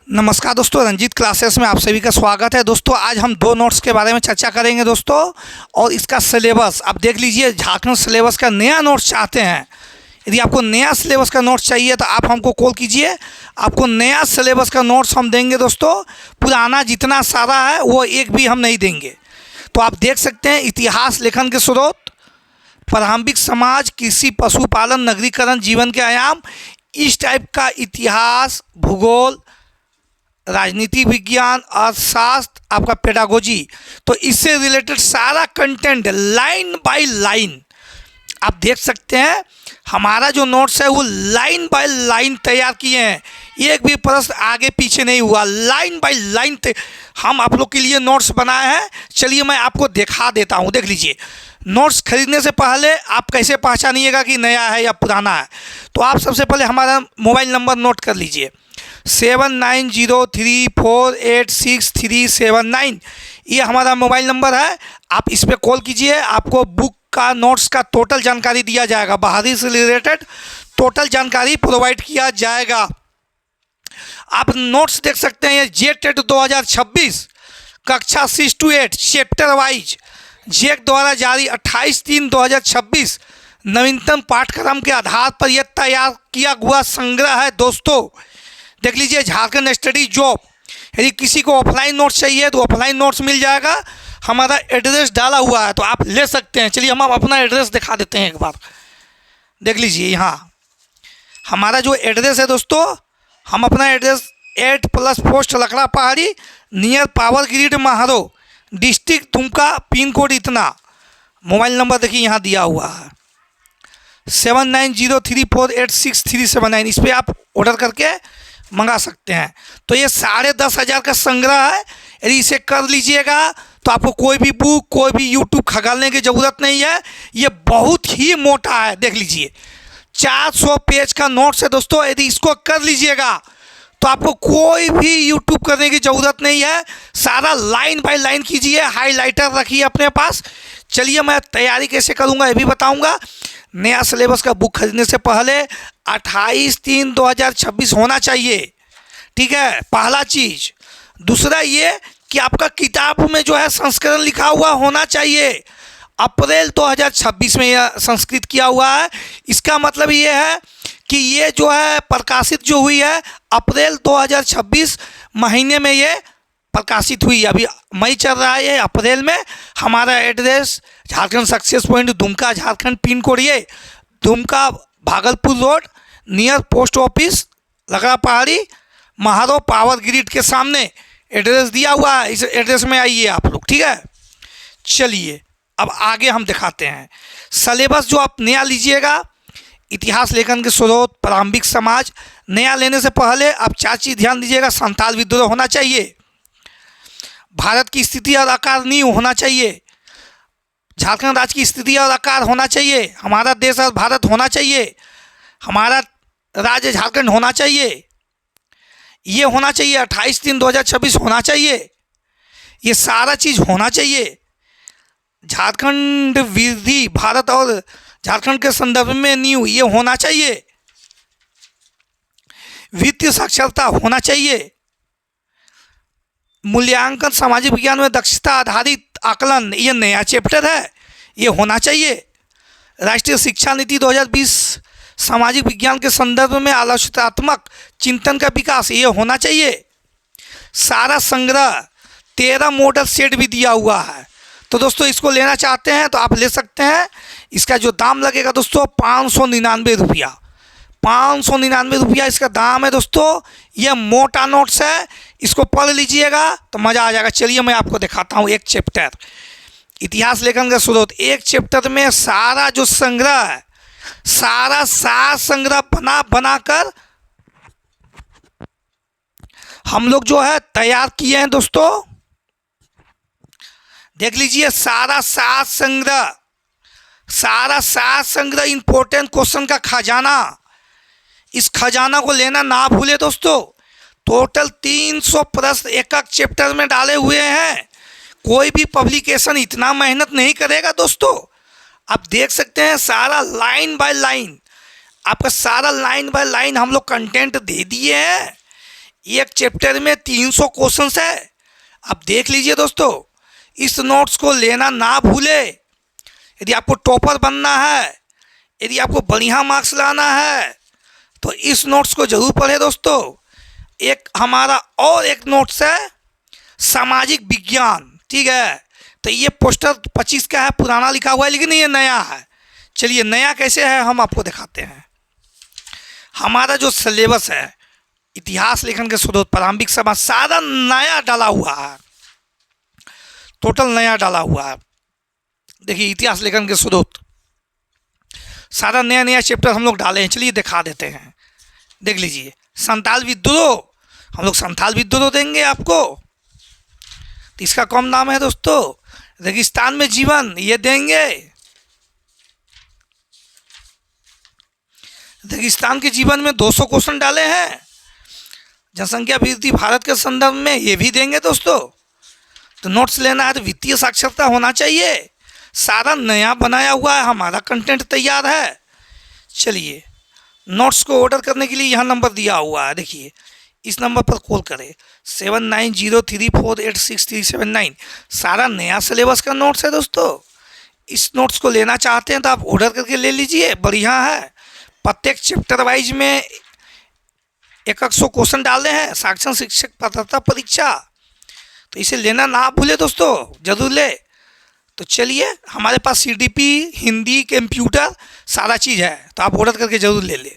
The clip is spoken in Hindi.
नमस्कार दोस्तों, रंजीत क्लासेस में आप सभी का स्वागत है। दोस्तों आज हम दो नोट्स के बारे में चर्चा करेंगे दोस्तों, और इसका सिलेबस आप देख लीजिए। झारखंड सिलेबस का नया नोट्स चाहते हैं, यदि आपको नया सिलेबस का नोट्स चाहिए तो आप हमको कॉल कीजिए। आपको नया सिलेबस का नोट्स हम देंगे दोस्तों। पुराना जितना सारा है वो एक भी हम नहीं देंगे। तो आप देख सकते हैं इतिहास लेखन के स्रोत, प्रारंभिक समाज, कृषि, पशुपालन, नगरीकरण, जीवन के आयाम, इस टाइप का इतिहास, भूगोल, राजनीति विज्ञान, अर्थशास्त्र, आपका पेडागोजी, तो इससे रिलेटेड सारा कंटेंट लाइन बाय लाइन आप देख सकते हैं। हमारा जो नोट्स है वो लाइन बाय लाइन तैयार किए हैं, एक भी प्रश्न आगे पीछे नहीं हुआ। लाइन बाय लाइन हम आप लोग के लिए नोट्स बनाए हैं। चलिए मैं आपको दिखा देता हूँ। देख लीजिए, नोट्स खरीदने से पहले आप कैसे पहचानिएगा कि नया है या पुराना है। तो आप सबसे पहले हमारा मोबाइल नंबर नोट कर लीजिए, 7903486379। ये हमारा मोबाइल नंबर है। आप इस पर कॉल कीजिए, आपको बुक का नोट्स का टोटल जानकारी दिया जाएगा, बाहरी से रिलेटेड टोटल जानकारी प्रोवाइड किया जाएगा। आप नोट्स देख सकते हैं, ये जेटेट 2026 कक्षा 6 to 8 चैप्टर वाइज जेक द्वारा जारी 28/3/2026 नवीनतम पाठ्यक्रम के आधार पर यह तैयार किया हुआ संग्रह है दोस्तों। देख लीजिए, झारखंड स्टडी जॉब। यदि किसी को ऑफलाइन नोट्स चाहिए तो ऑफलाइन नोट्स मिल जाएगा। हमारा एड्रेस डाला हुआ है तो आप ले सकते हैं। चलिए हम अपना एड्रेस दिखा देते हैं एक बार। देख लीजिए, यहाँ हमारा जो एड्रेस है दोस्तों, हम अपना address 8+ post Lakra Pahari, near power grid Maharo, district Dumka, pin code इतना। मोबाइल नंबर देखिए यहाँ दिया हुआ है 7903486379। इस पर आप ऑर्डर करके मंगा सकते हैं। तो ये 10,500 का संग्रह है। यदि इसे कर लीजिएगा तो आपको कोई भी बुक, कोई भी यूट्यूब खगालने की ज़रूरत नहीं है। ये बहुत ही मोटा है। देख लीजिए, 400 पेज का नोट्स है दोस्तों। यदि इसको कर लीजिएगा तो आपको कोई भी यूट्यूब करने की ज़रूरत नहीं है। सारा लाइन बाय लाइन कीजिए, हाईलाइटर रखिए अपने पास। चलिए मैं तैयारी कैसे करूँगा ये भी बताऊँगा। नया सिलेबस का बुक खरीदने से पहले 28/3/2026 होना चाहिए, ठीक है, पहला चीज़। दूसरा ये कि आपका किताब में जो है संस्करण लिखा हुआ होना चाहिए। अप्रैल 2026 में यह संस्कृत किया हुआ है। इसका मतलब ये है कि ये जो है प्रकाशित जो हुई है अप्रैल 2026 महीने में ये प्रकाशित हुई। अभी मई चल रहा है, ये अप्रैल में। हमारा address Jharkhand success point Dumka Jharkhand, pin code ये Dumka Bhagalpur road, near post office Lakra Pahari Maharo, power grid के सामने एड्रेस दिया हुआ है। इस एड्रेस में आइए आप लोग, ठीक है। चलिए अब आगे हम दिखाते हैं सिलेबस जो आप नया लीजिएगा। इतिहास लेखन के स्रोत, प्रारंभिक समाज। नया लेने से पहले आप 4 चीज़ ध्यान दीजिएगा। संथाल विद्रोह होना चाहिए, भारत की स्थिति और आकार नींव होना चाहिए, झारखंड राज्य की स्थिति और आकार होना चाहिए, हमारा देश और भारत होना चाहिए, हमारा राज्य झारखंड होना चाहिए, ये होना चाहिए, 28/3/2026 होना चाहिए, ये सारा चीज़ होना चाहिए। झारखंड विधि, भारत और झारखंड के संदर्भ में नींव, ये होना चाहिए। वित्तीय साक्षरता होना चाहिए। मूल्यांकन सामाजिक विज्ञान में दक्षता आधारित आकलन, ये नया चैप्टर है, ये होना चाहिए। राष्ट्रीय शिक्षा नीति 2020 सामाजिक विज्ञान के संदर्भ में आलोचनात्मक चिंतन का विकास, ये होना चाहिए। सारा संग्रह 13 मॉडल सेट भी दिया हुआ है। तो दोस्तों इसको लेना चाहते हैं तो आप ले सकते हैं। इसका जो दाम लगेगा दोस्तों 599 रुपया, 599 रुपया इसका दाम है दोस्तों। ये मोटा नोट्स है, इसको पढ़ लीजिएगा तो मज़ा आ जाएगा। चलिए मैं आपको दिखाता हूँ एक चैप्टर, इतिहास लेखन का स्रोत। एक चैप्टर में सारा जो संग्रह है, सारा सार संग्रह बना कर हम लोग जो है तैयार किए हैं दोस्तों। देख लीजिए, सारा सार संग्रह इंपॉर्टेंट क्वेश्चन का खजाना। इस खजाना को लेना ना भूले दोस्तों। टोटल 300 प्रश्न एक चैप्टर में डाले हुए हैं। कोई भी पब्लिकेशन इतना मेहनत नहीं करेगा दोस्तों। आप देख सकते हैं सारा लाइन बाय लाइन, आपका सारा लाइन बाय लाइन हम लोग कंटेंट दे दिए हैं। एक चैप्टर में 300 क्वेश्चंस है। आप देख लीजिए दोस्तों, इस नोट्स को लेना ना भूले। यदि आपको टॉपर बनना है, यदि आपको बढ़िया मार्क्स लाना है, तो इस नोट्स को जरूर पढ़े दोस्तों। एक हमारा और एक नोट्स है सामाजिक विज्ञान, ठीक है। तो ये पोस्टर 25 का है, पुराना लिखा हुआ है, लेकिन ये नया है। चलिए नया कैसे है हम आपको दिखाते हैं। हमारा जो सिलेबस है, इतिहास लेखन के स्रोत, प्रारंभिक समाज, सारा नया डाला हुआ है, टोटल नया डाला हुआ है। देखिए इतिहास लेखन के स्रोत, सारा नया नया चैप्टर हम लोग डाले हैं। चलिए दिखा देते हैं, देख लीजिए। संथाल विद्रोह, हम लोग संथाल विद्रोह देंगे आपको, तो इसका कम नाम है दोस्तों। रेगिस्तान में जीवन, ये देंगे। रेगिस्तान के जीवन में 200 क्वेश्चन डाले हैं। जनसंख्या वृद्धि भारत के संदर्भ में, ये भी देंगे दोस्तों। तो नोट्स लेना है तो वित्तीय साक्षरता होना चाहिए। सारा नया बनाया हुआ है, हमारा कंटेंट तैयार है। चलिए नोट्स को ऑर्डर करने के लिए यहाँ नंबर दिया हुआ है, देखिए इस नंबर पर कॉल करें 7903486379। सारा नया सिलेबस का नोट्स है दोस्तों। इस नोट्स को लेना चाहते हैं तो आप ऑर्डर करके ले लीजिए, बढ़िया है। प्रत्येक चैप्टर वाइज में 100 क्वेश्चन डाले हैं। साक्षर शिक्षक पात्रता परीक्षा, तो इसे लेना ना भूले दोस्तों, जरूर ले। तो चलिए हमारे पास CDP, हिंदी, कंप्यूटर, सारा चीज़ है, तो आप ऑर्डर करके जरूर ले लें।